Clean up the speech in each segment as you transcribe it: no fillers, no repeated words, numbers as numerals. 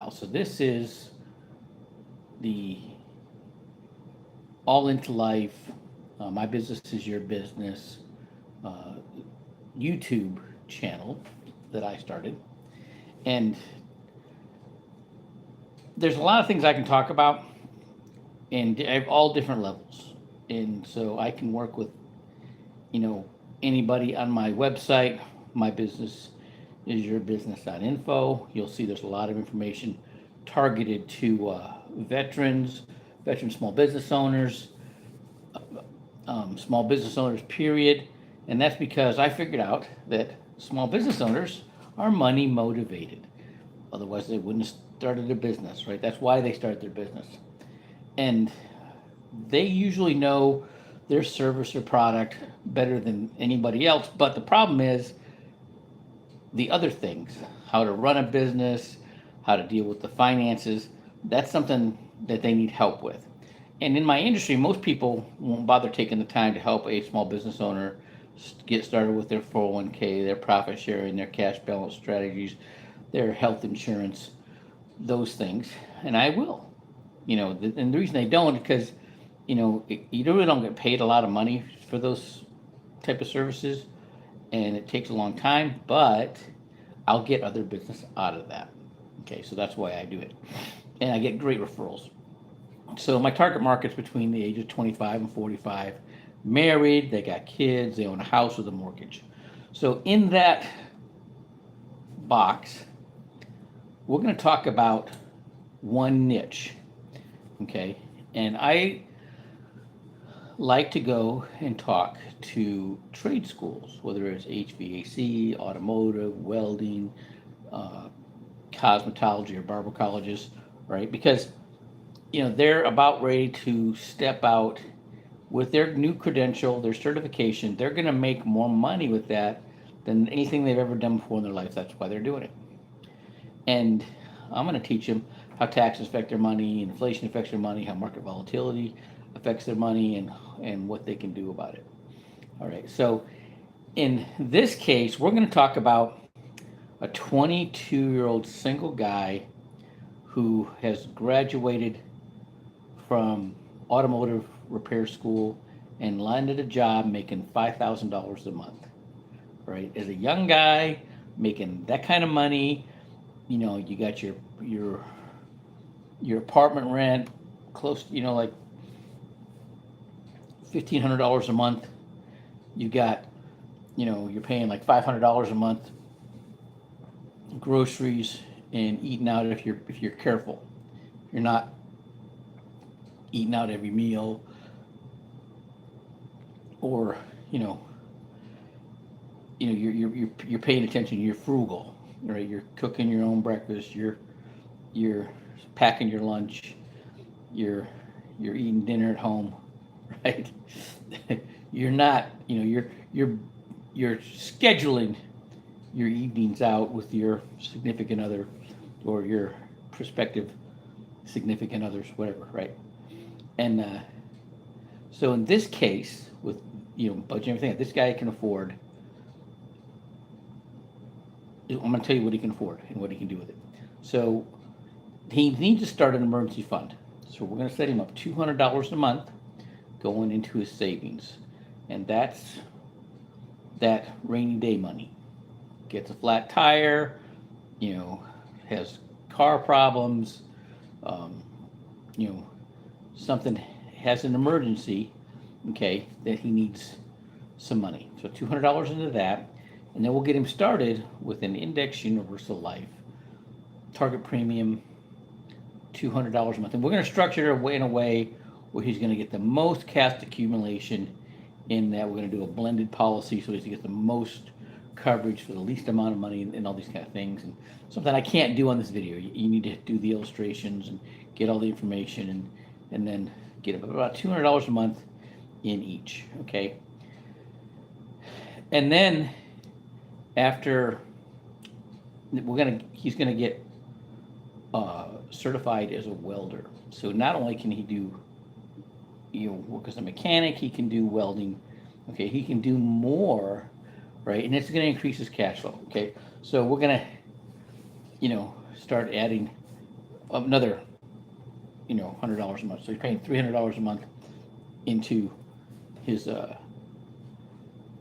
Kyle. So this is the All Into Life, My Business is Your Business uh, YouTube channel that I started. And there's a lot of things I can talk about, and I have all different levels. And so I can work with, you know, anybody on my website. My business is yourbusiness.info. You'll see there's a lot of information targeted to veterans, veteran small business owners, small business owners, period. And that's because I figured out that small business owners are money motivated. Otherwise, they wouldn't have started a business, right? That's why they start their business. And they usually know their service or product better than anybody else. But the problem is the other things, how to run a business, how to deal with the finances. That's something that they need help with. And in my industry, most people won't bother taking the time to help a small business owner get started with their 401k, their profit sharing, their cash balance strategies, their health insurance, those things. And I will. And the reason they don't is because, you really don't get paid a lot of money for those type of services, and it takes a long time, but I'll get other business out of that. Okay, so that's why I do it. And I get great referrals. So my target market's between the age of 25 and 45, married, they got kids, they own a house with a mortgage. So in that box, we're going to talk about one niche. Okay, and I like to go and talk to trade schools, whether it's HVAC, automotive, welding, uh, cosmetology, or barber colleges, right? Because they're about ready to step out with their new credential, their certification. They're going to make more money with that than anything they've ever done before in their life. That's why they're doing it. And I'm going to teach them how taxes affect their money, inflation affects their money, how market volatility affects their money, and what they can do about it. All right. So in this case, we're going to talk about a 22-year-old single guy who has graduated from automotive repair school and landed a job making $5,000 a month. Right? As a young guy making that kind of money, you got your apartment rent close, like $1,500 a month. You got, you're paying like $500 a month groceries and eating out if you're careful. You're not eating out every meal, or you're paying attention. You're frugal, right? You're cooking your own breakfast. You're packing your lunch. You're eating dinner at home, right? You're not, you're scheduling your evenings out with your significant other or your prospective significant others, whatever, right? And so in this case, with budget and everything, this guy can afford. I'm going to tell you what he can afford and what he can do with it. So he needs to start an emergency fund. So we're going to set him up $200 a month going into his savings, and that's that rainy day money. Gets a flat tire, has car problems, um, you know, something has an emergency, okay, that he needs some money. So $200 into that, and then we'll get him started with an Index Universal Life. Target premium, $200 a month. And we're going to structure it in a way where he's going to get the most cash accumulation in that. We're going to do a blended policy so he's going to get the most coverage for the least amount of money and all these kind of things. And something I can't do on this video. You need to do the illustrations and get all the information and then get about $200 a month in each, okay? And then after he's gonna get certified as a welder. So not only can he do work as a mechanic, he can do welding. Okay, he can do more, right? And it's gonna increase his cash flow. Okay, so we're gonna start adding another, $100 a month. So he's paying $300 a month into his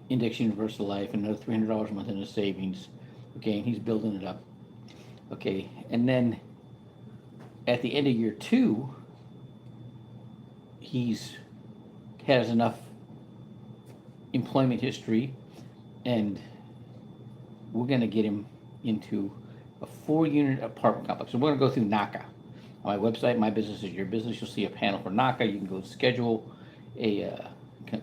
Index Universal Life, and another $300 a month in his savings. Okay, and he's building it up. Okay, and then at the end of year two, he's has enough employment history, and we're going to get him into a 4-unit apartment complex. So we're going to go through NACA. On my website, My Business is Your Business, you'll see a panel for NACA. You can go schedule a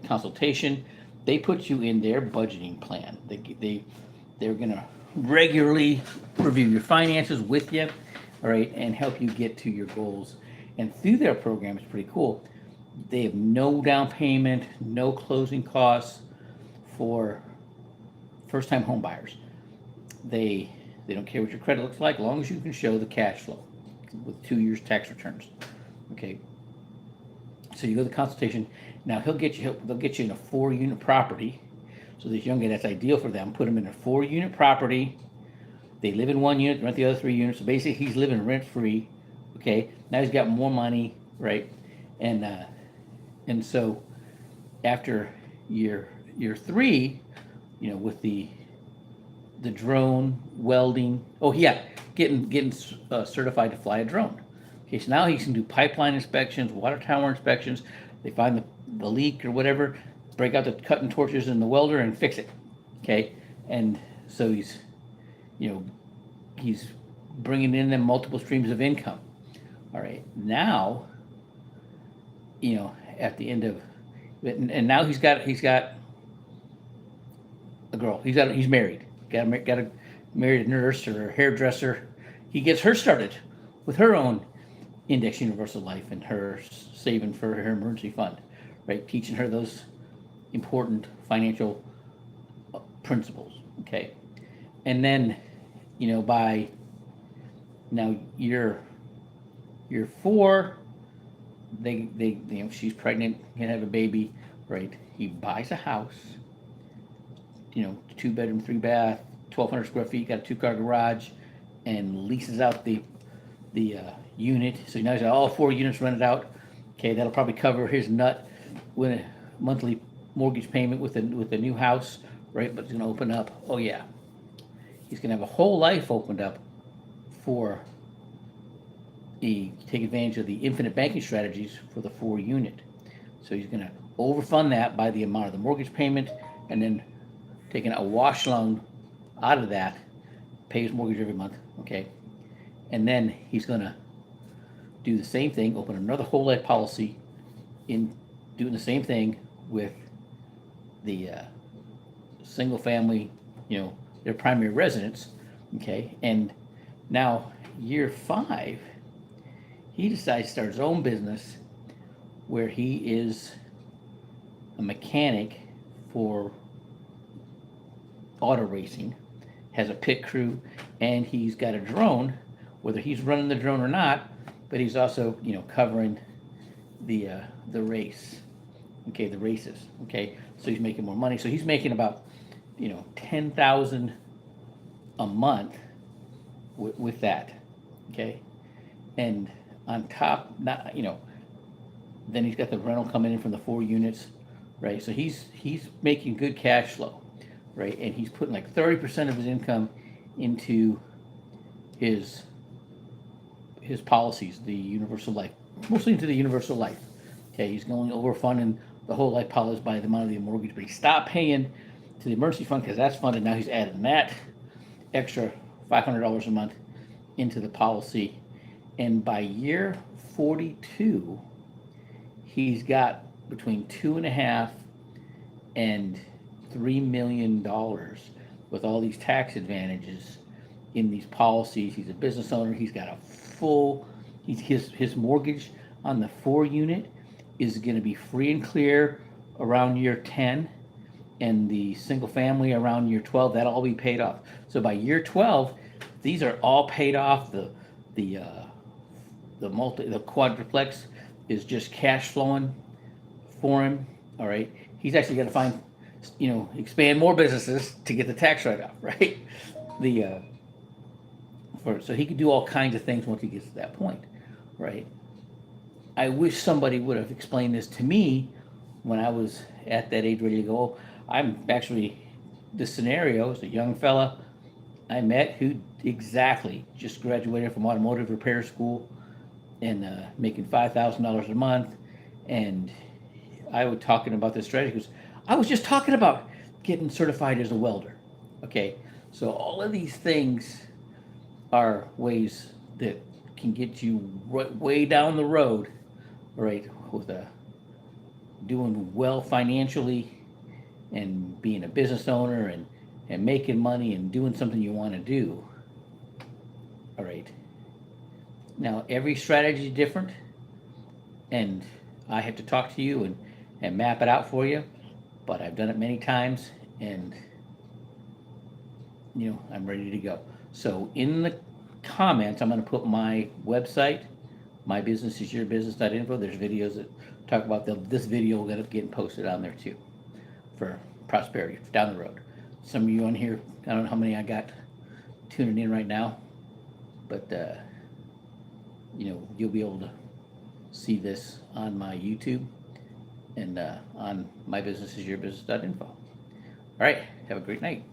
consultation. They put you in their budgeting plan. They're going to regularly review your finances with you, all right, and help you get to your goals. And through their program, it's pretty cool. They have no down payment, no closing costs for first-time home buyers. They don't care what your credit looks like, as long as you can show the cash flow with 2 years tax returns. Okay. So you go to the consultation. Now they'll get you in a 4-unit property. So this young guy, that's ideal for them. Put him in a 4-unit property. They live in 1 unit, rent the other 3 units. So basically, he's living rent free. Okay. Now he's got more money, right? And so after year 3, with the drone welding. Oh yeah, getting certified to fly a drone. Okay, so now he can do pipeline inspections, water tower inspections. They find the leak or whatever, break out the cutting torches in the welder and fix it. Okay, and so he's bringing in them multiple streams of income. All right, now, at the end of, and now he's got a girl. He's married. Got a married nurse or a hairdresser. He gets her started with her own Index Universal Life and her saving for her emergency fund, right? Teaching her those important financial principles. Okay, and then, by now year 4, she's pregnant, gonna have a baby, right? He buys a house, 2-bedroom, 3-bath, 1,200 square feet, got a 2-car garage, and leases out the unit. So now he's got all 4 units rented out. Okay, that'll probably cover his nut with a monthly mortgage payment with a new house, right? But it's gonna open up. Oh yeah, he's gonna have a whole life opened up for take advantage of the infinite banking strategies for the 4-unit. So he's gonna overfund that by the amount of the mortgage payment, and then taking a wash loan out of that, pay his mortgage every month, okay? And then he's gonna do the same thing, open another whole life policy, in doing the same thing with the single family, their primary residence, okay? And now year 5, he decides to start his own business where he is a mechanic for auto racing, has a pit crew, and he's got a drone, whether he's running the drone or not, but he's also, covering the race, okay, the races, okay, so he's making more money. So he's making about, $10,000 a month with that, okay, and on top, not, then he's got the rental coming in from the 4 units, right? So he's making good cash flow, right? And he's putting like 30% of his income into his policies, the Universal Life, mostly into the Universal Life. Okay, he's going overfunding the whole life policy by the amount of the mortgage, but he stopped paying to the emergency fund because that's funded. Now he's adding that extra $500 a month into the policy, and by year 42, he's got between $2.5 and $3 million with all these tax advantages in these policies. He's a business owner. He's got a full. His mortgage on the 4 unit is going to be free and clear around year 10, and the single family around year 12. That'll all be paid off. So by year 12, these are all paid off. The quadruplex is just cash flowing for him. All right, he's actually got to find, expand more businesses to get the tax write-off. Right, the so he could do all kinds of things once he gets to that point, right? I wish somebody would have explained this to me when I was at that age ready to go. I'm actually, the scenario is a young fella I met who exactly just graduated from automotive repair school and making $5,000 a month. And I was talking about this strategy because I was just talking about getting certified as a welder. Okay, so all of these things are ways that can get you way down the road, right, with doing well financially and being a business owner and making money and doing something you want to do. All right. Now, every strategy is different, and I have to talk to you and map it out for you, but I've done it many times, and I'm ready to go. So in the comments, I'm going to put my website, my business is your business.info. There's videos that talk about this video will end up getting posted on there too for prosperity down the road. Some of you on here, I don't know how many I got tuning in right now, but you'll be able to see this on my YouTube and on my business is your business.info. All right, have a great night.